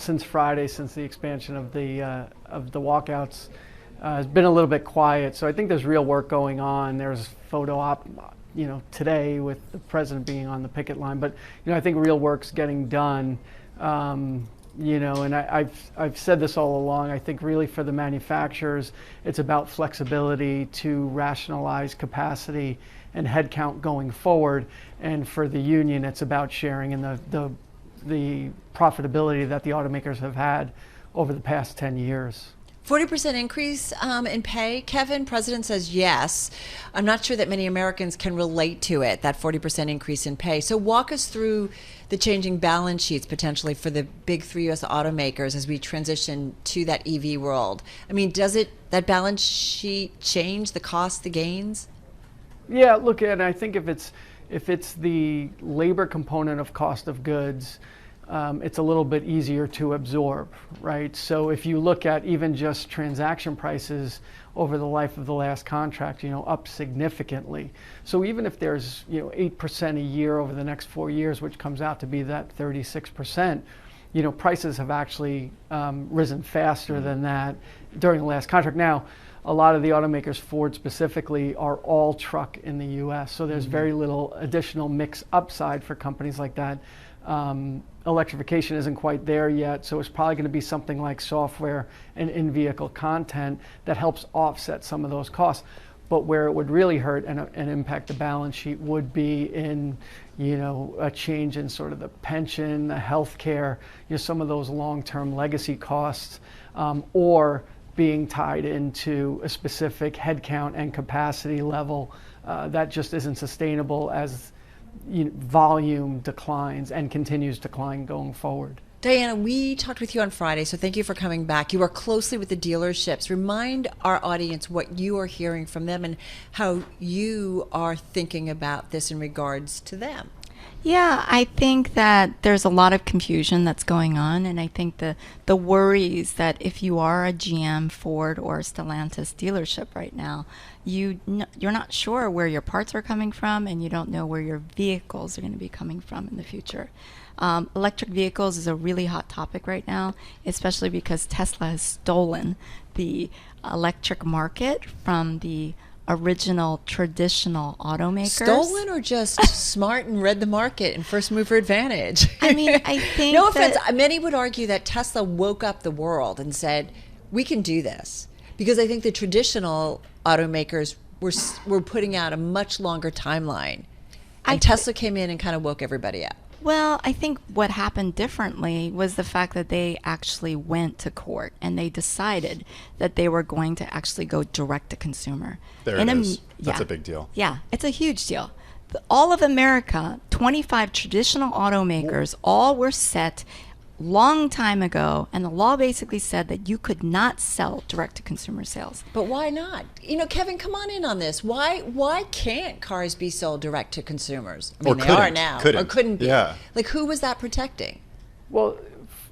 since Friday, since the expansion of the walkouts, has been a little bit quiet. So I think there's real work going on. There's photo op, today with the president being on the picket line. But I think real work's getting done. And I've said this all along. I think really for the manufacturers, it's about flexibility to rationalize capacity and headcount going forward. And for the union, it's about sharing in the profitability that the automakers have had over the past 10 years. 40% increase in pay. Kevin, president says yes. I'm not sure that many Americans can relate to it, that 40% increase in pay. So walk us through the changing balance sheets potentially for the big three U.S. automakers as we transition to that EV world. I mean, does that balance sheet change the cost, the gains? Yeah, look, and I think if it's the labor component of cost of goods, it's a little bit easier to absorb, right? So if you look at even just transaction prices over the life of the last contract, up significantly. So even if there's 8% a year over the next 4 years, which comes out to be that 36%, prices have actually risen faster than that during the last contract. Now, a lot of the automakers, Ford specifically, are all truck in the U.S., so there's very little additional mix upside for companies like that. Electrification isn't quite there yet, so it's probably going to be something like software and in-vehicle content that helps offset some of those costs. But where it would really hurt and impact the balance sheet would be in, a change in sort of the pension, the healthcare, some of those long-term legacy costs, or being tied into a specific headcount and capacity level that just isn't sustainable as volume declines and continues to decline going forward. Diana, we talked with you on Friday, so thank you for coming back. You work closely with the dealerships. Remind our audience what you are hearing from them and how you are thinking about this in regards to them. Yeah, I think that there's a lot of confusion that's going on, and I think the worries that if you are a GM, Ford, or Stellantis dealership right now, you're not sure where your parts are coming from, and you don't know where your vehicles are going to be coming from in the future. Electric vehicles is a really hot topic right now, especially because Tesla has stolen the electric market from the original traditional automakers. Stolen or just smart and read the market and first mover advantage? I mean, I think no offense, many would argue that Tesla woke up the world and said, we can do this. Because I think the traditional automakers were putting out a much longer timeline. And Tesla came in and kind of woke everybody up. Well, I think what happened differently was the fact that they actually went to court and they decided that they were going to actually go direct to consumer. There it is. That's a big deal. Yeah, it's a huge deal. All of America, 25 traditional automakers, all were set long time ago, and the law basically said that you could not sell direct to consumer sales. But why not? Kevin, come on in on this. Why can't cars be sold direct to consumers? I mean, they are now. Or couldn't be. Yeah. Like, who was that protecting? Well,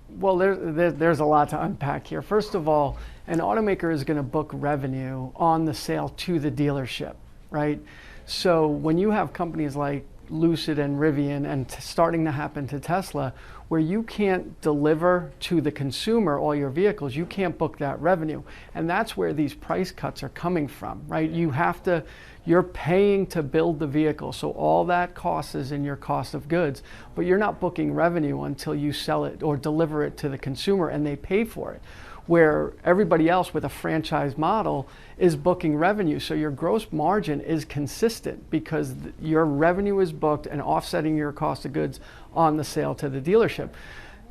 there's a lot to unpack here. First of all, an automaker is going to book revenue on the sale to the dealership, right? So when you have companies like Lucid and Rivian and starting to happen to Tesla, where you can't deliver to the consumer all your vehicles, you can't book that revenue. And that's where these price cuts are coming from, right? You're paying to build the vehicle, so all that cost is in your cost of goods, but you're not booking revenue until you sell it or deliver it to the consumer and they pay for it. Where everybody else with a franchise model is booking revenue. So your gross margin is consistent because your revenue is booked and offsetting your cost of goods on the sale to the dealership.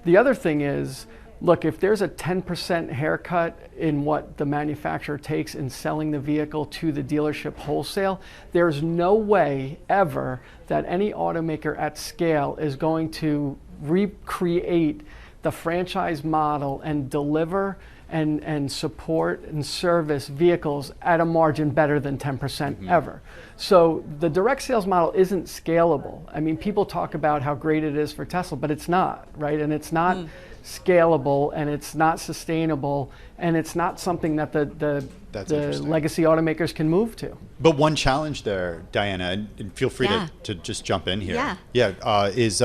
The other thing is, look, if there's a 10% haircut in what the manufacturer takes in selling the vehicle to the dealership wholesale, there's no way ever that any automaker at scale is going to recreate the franchise model and deliver and support and service vehicles at a margin better than 10% ever. So the direct sales model isn't scalable. I mean, people talk about how great it is for Tesla, but it's not, right? And it's not scalable, and it's not sustainable, and it's not something that the legacy automakers can move to. But one challenge there, Diana, and feel free to just jump in here. Yeah. Is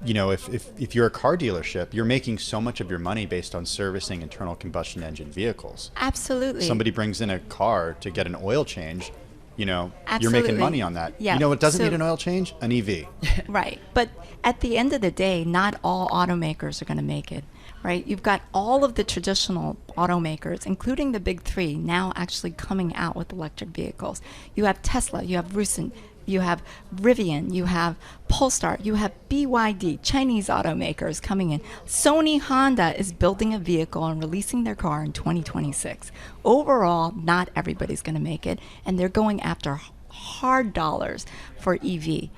if you're a car dealership, you're making so much of your money based on servicing internal combustion engine vehicles. Absolutely. Somebody brings in a car to get an oil change, you're Absolutely. making money on that. Yeah. You know what doesn't need an oil change? An EV. Right. But at the end of the day, not all automakers are going to make it, right? You've got all of the traditional automakers, including the big three, now actually coming out with electric vehicles. You have Tesla, you have Lucid, you have Rivian, you have Polestar, you have BYD, Chinese automakers coming in. Sony Honda is building a vehicle and releasing their car in 2026. Overall, not everybody's going to make it, and they're going after hard dollars for EV.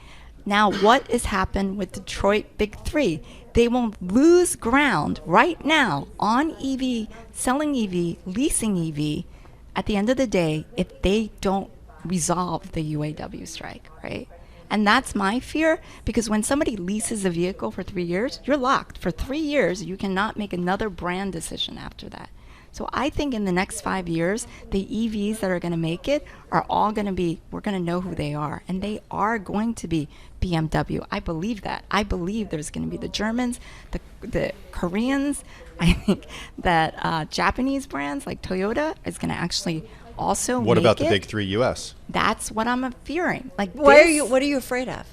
Now, what has happened with Detroit Big Three? They will lose ground right now on EV, selling EV, leasing EV, at the end of the day, if they don't resolve the UAW strike, right? And that's my fear, because when somebody leases a vehicle for 3 years, you're locked. For 3 years, you cannot make another brand decision after that. So I think in the next 5 years, the EVs that are going to make it are all going to be, we're going to know who they are. And they are going to be BMW. I believe that. I believe there's going to be the Germans, the Koreans. I think that Japanese brands like Toyota is going to actually also What make about the it. big three U.S.? That's what I'm fearing. Like, What are you afraid of?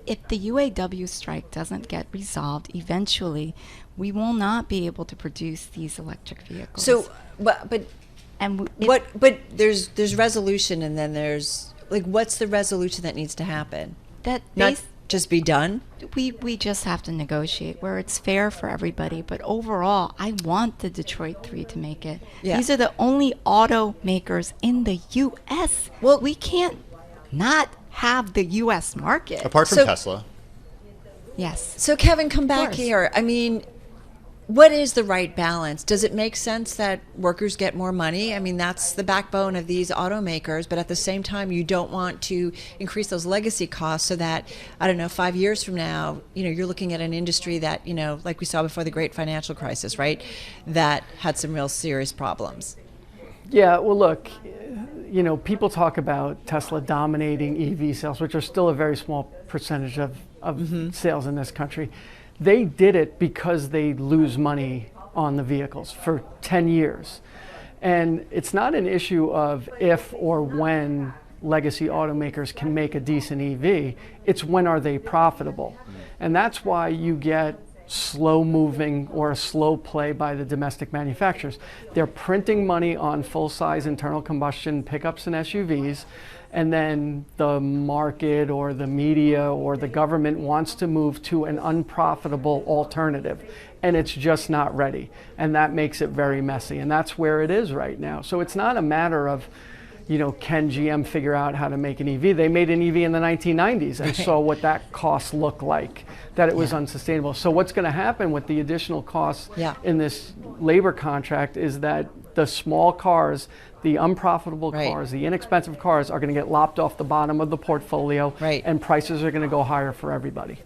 if the UAW strike doesn't get resolved eventually, we will not be able to produce these electric vehicles. So, but and but there's resolution, and then there's like, what's the resolution that needs to happen? that Not just be done. we just have to negotiate where it's fair for everybody. But overall, I want the Detroit Three to make it. Yeah. These are the only automakers in the U.S. Well, we can't not have the U.S. market. Apart from So- Tesla. Yes. So Kevin, come back course. here. I mean, what is the right balance? Does it make sense that workers get more money? I mean, that's the backbone of these automakers, but at the same time, you don't want to increase those legacy costs so that, I don't know, 5 years from now, you're looking at an industry that, like we saw before the great financial crisis, right? That had some real serious problems. Yeah, well, look, people talk about Tesla dominating EV sales, which are still a very small percentage of sales in this country. They did it because they lose money on the vehicles for 10 years. And it's not an issue of if or when legacy automakers can make a decent EV, it's when are they profitable. And that's why you get slow moving or a slow play by the domestic manufacturers. They're printing money on full-size internal combustion pickups and SUVs, and then the market or the media or the government wants to move to an unprofitable alternative, and it's just not ready. And that makes it very messy, and that's where it is right now. So it's not a matter of, can GM figure out how to make an EV? They made an EV in the 1990s and saw what that cost looked like, that it was unsustainable. So what's going to happen with the additional costs in this labor contract is that the small cars, the unprofitable cars, the inexpensive cars are going to get lopped off the bottom of the portfolio, and prices are going to go higher for everybody.